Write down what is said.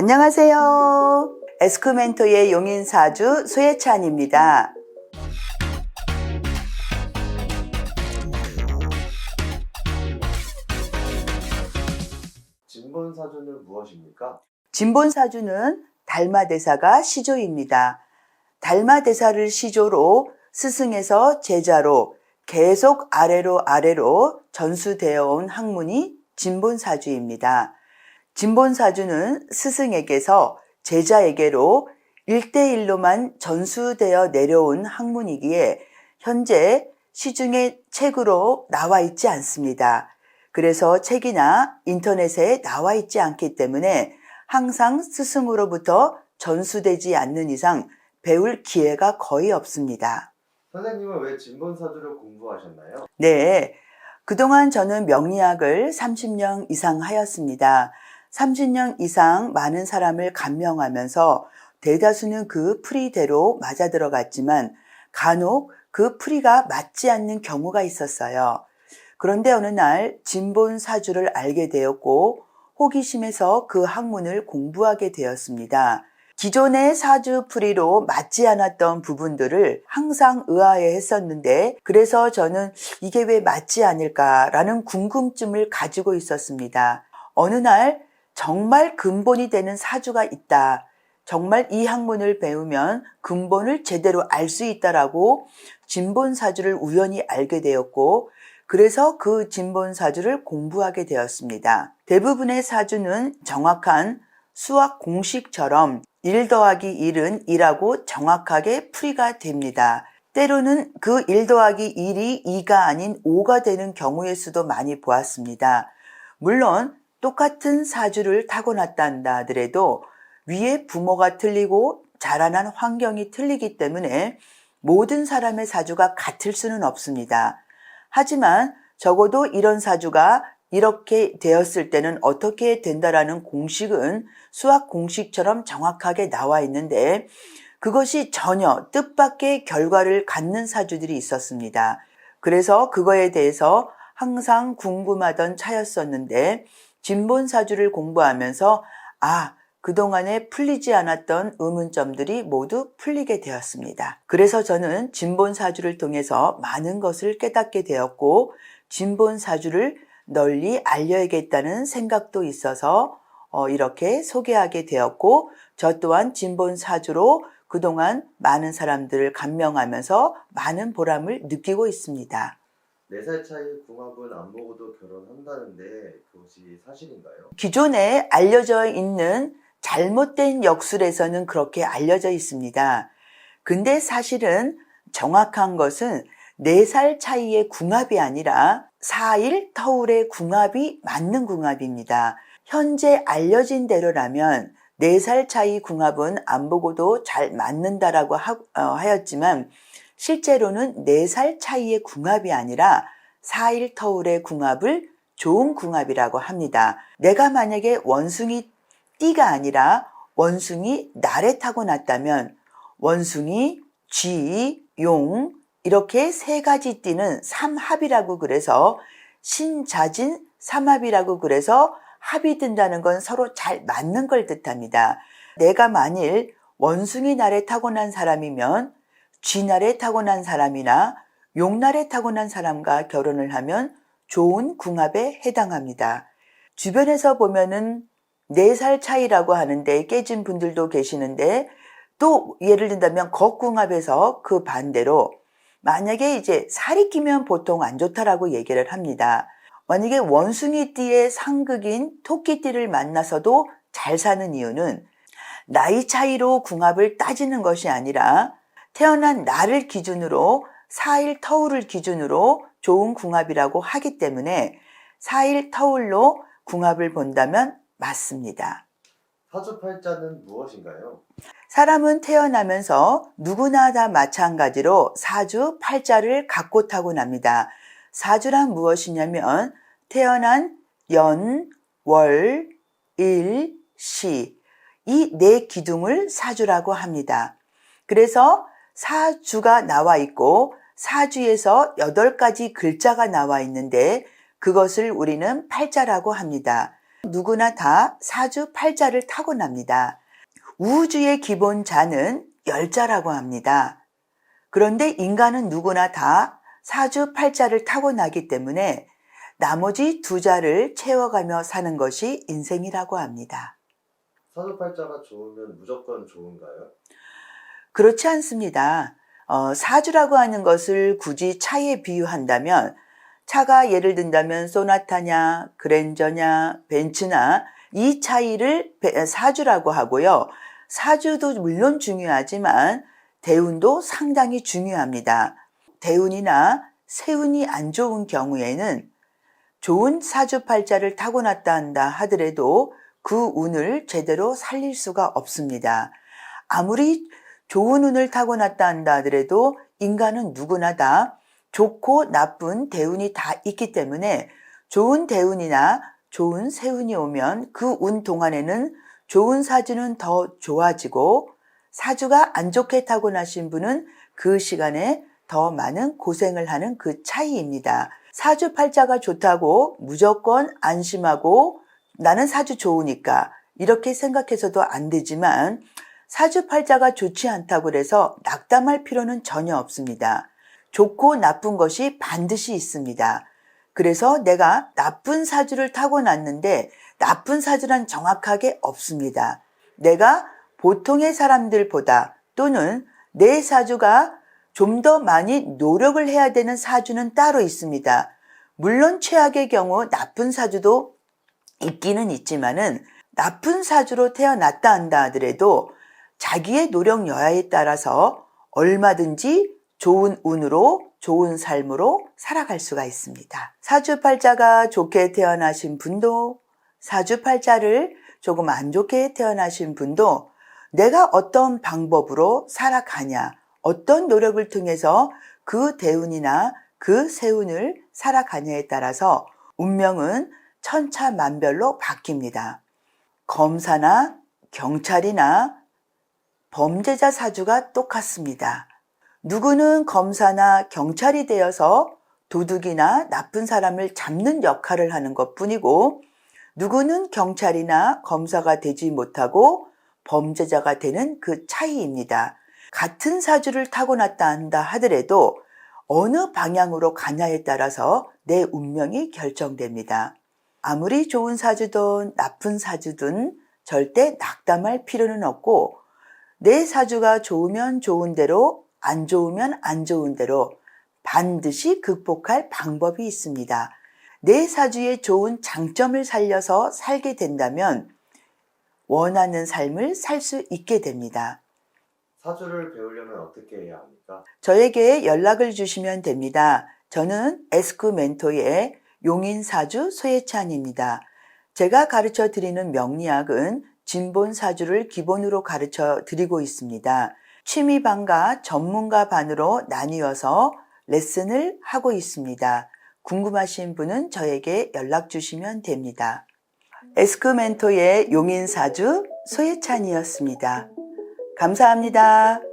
안녕하세요. 에스쿠멘토의 용인사주 소예찬입니다. 진본사주는 무엇입니까? 진본사주는 달마대사가 시조입니다. 달마대사를 시조로 스승에서 제자로 계속 아래로 전수되어 온 학문이 진본사주입니다. 진본사주는 스승에게서 제자에게로 1대1로만 전수되어 내려온 학문이기에 현재 시중에 책으로 나와 있지 않습니다. 그래서 책이나 인터넷에 나와 있지 않기 때문에 항상 스승으로부터 전수되지 않는 이상 배울 기회가 거의 없습니다. 선생님은 왜 진본사주를 공부하셨나요? 네, 그동안 저는 명리학을 30년 이상 하였습니다. 30년 이상 많은 사람을 감명하면서 대다수는 그 풀이대로 맞아들어갔지만 간혹 그 풀이가 맞지 않는 경우가 있었어요. 그런데 어느 날 진본사주를 알게 되었고 호기심에서 그 학문을 공부하게 되었습니다. 기존의 사주풀이로 맞지 않았던 부분들을 항상 의아해했었는데 그래서 저는 이게 왜 맞지 않을까라는 궁금증을 가지고 있었습니다. 어느 날 정말 근본이 되는 사주가 있다. 정말 이 학문을 배우면 근본을 제대로 알 수 있다라고 진본사주를 우연히 알게 되었고 그래서 그 진본사주를 공부하게 되었습니다. 대부분의 사주는 정확한 수학 공식처럼 1 더하기 1은 2라고 정확하게 풀이가 됩니다. 때로는 그 1 더하기 1이 2가 아닌 5가 되는 경우의 수도 많이 보았습니다. 물론 똑같은 사주를 타고났다 하더라도 위에 부모가 틀리고 자라난 환경이 틀리기 때문에 모든 사람의 사주가 같을 수는 없습니다. 하지만 적어도 이런 사주가 이렇게 되었을 때는 어떻게 된다라는 공식은 수학 공식처럼 정확하게 나와 있는데 그것이 전혀 뜻밖의 결과를 갖는 사주들이 있었습니다. 그래서 그거에 대해서 항상 궁금하던 차였었는데 진본사주를 공부하면서 그동안에 풀리지 않았던 의문점들이 모두 풀리게 되었습니다. 그래서 저는 진본사주를 통해서 많은 것을 깨닫게 되었고 진본사주를 널리 알려야겠다는 생각도 있어서 이렇게 소개하게 되었고 저 또한 진본사주로 그동안 많은 사람들을 감명하면서 많은 보람을 느끼고 있습니다. 4살 차이 궁합은 안 보고도 결혼한다는데 그것이 사실인가요? 기존에 알려져 있는 잘못된 역술에서는 그렇게 알려져 있습니다. 근데 사실은 정확한 것은 4살 차이의 궁합이 아니라 4일 터울의 궁합이 맞는 궁합입니다. 현재 알려진 대로라면 4살 차이 궁합은 안 보고도 잘 맞는다라고 하였지만 실제로는 4살 차이의 궁합이 아니라 4일 터울의 궁합을 좋은 궁합이라고 합니다. 내가 만약에 원숭이 띠가 아니라 원숭이 날에 타고났다면 원숭이, 쥐, 용 이렇게 3가지 띠는 삼합이라고 그래서 신자진 삼합이라고 그래서 합이 든다는 건 서로 잘 맞는 걸 뜻합니다. 내가 만일 원숭이 날에 타고난 사람이면 쥐 날에 타고난 사람이나 용 날에 타고난 사람과 결혼을 하면 좋은 궁합에 해당합니다. 주변에서 보면은 4살 차이라고 하는데 깨진 분들도 계시는데 또 예를 든다면 겉궁합에서 그 반대로 만약에 이제 살이 끼면 보통 안 좋다라고 얘기를 합니다. 만약에 원숭이띠의 상극인 토끼띠를 만나서도 잘 사는 이유는 나이 차이로 궁합을 따지는 것이 아니라 태어난 날을 기준으로 4일 터울을 기준으로 좋은 궁합이라고 하기 때문에 4일 터울로 궁합을 본다면 맞습니다. 사주팔자는 무엇인가요? 사람은 태어나면서 누구나 다 마찬가지로 사주팔자를 갖고 타고납니다. 사주란 무엇이냐면 태어난 연, 월, 일, 시 이 4기둥을 사주라고 합니다. 그래서 사주가 나와 있고 사주에서 8가지 글자가 나와 있는데 그것을 우리는 팔자라고 합니다. 누구나 다 사주팔자를 타고납니다. 우주의 기본 자는 열자라고 합니다. 그런데 인간은 누구나 다 사주팔자를 타고나기 때문에 나머지 두 자를 채워가며 사는 것이 인생이라고 합니다. 사주팔자가 좋으면 무조건 좋은가요? 그렇지 않습니다. 사주라고 하는 것을 굳이 차에 비유한다면 차가 예를 든다면 소나타냐, 그랜저냐, 벤츠나 이 차이를 사주라고 하고요. 사주도 물론 중요하지만 대운도 상당히 중요합니다. 대운이나 세운이 안 좋은 경우에는 좋은 사주팔자를 타고났다 한다 하더라도 그 운을 제대로 살릴 수가 없습니다. 아무리 좋은 운을 타고났다 한다 하더라도 인간은 누구나 다 좋고 나쁜 대운이 다 있기 때문에 좋은 대운이나 좋은 세운이 오면 그 운 동안에는 좋은 사주는 더 좋아지고 사주가 안 좋게 타고나신 분은 그 시간에 더 많은 고생을 하는 그 차이입니다. 사주팔자가 좋다고 무조건 안심하고 나는 사주 좋으니까 이렇게 생각해서도 안 되지만 사주팔자가 좋지 않다고 해서 낙담할 필요는 전혀 없습니다. 좋고 나쁜 것이 반드시 있습니다. 그래서 내가 나쁜 사주를 타고났는데 나쁜 사주란 정확하게 없습니다. 내가 보통의 사람들보다 또는 내 사주가 좀 더 많이 노력을 해야 되는 사주는 따로 있습니다. 물론 최악의 경우 나쁜 사주도 있기는 있지만은 나쁜 사주로 태어났다 한다 하더라도 자기의 노력 여하에 따라서 얼마든지 좋은 운으로 좋은 삶으로 살아갈 수가 있습니다. 사주팔자가 좋게 태어나신 분도 사주팔자를 조금 안 좋게 태어나신 분도 내가 어떤 방법으로 살아가냐, 어떤 노력을 통해서 그 대운이나 그 세운을 살아가냐에 따라서 운명은 천차만별로 바뀝니다. 검사나 경찰이나 범죄자 사주가 똑같습니다. 누구는 검사나 경찰이 되어서 도둑이나 나쁜 사람을 잡는 역할을 하는 것뿐이고 누구는 경찰이나 검사가 되지 못하고 범죄자가 되는 그 차이입니다. 같은 사주를 타고났다 한다 하더라도 어느 방향으로 가냐에 따라서 내 운명이 결정됩니다. 아무리 좋은 사주든 나쁜 사주든 절대 낙담할 필요는 없고 내 사주가 좋으면 좋은 대로 안 좋으면 안 좋은 대로 반드시 극복할 방법이 있습니다. 내 사주의 좋은 장점을 살려서 살게 된다면 원하는 삶을 살 수 있게 됩니다. 사주를 배우려면 어떻게 해야 합니까? 저에게 연락을 주시면 됩니다. 저는 에스크 멘토의 용인사주 소예찬입니다. 제가 가르쳐 드리는 명리학은 진본 사주를 기본으로 가르쳐 드리고 있습니다. 취미반과 전문가 반으로 나뉘어서 레슨을 하고 있습니다. 궁금하신 분은 저에게 연락 주시면 됩니다. 에스크 멘토의 용인사주 소예찬이었습니다. 감사합니다.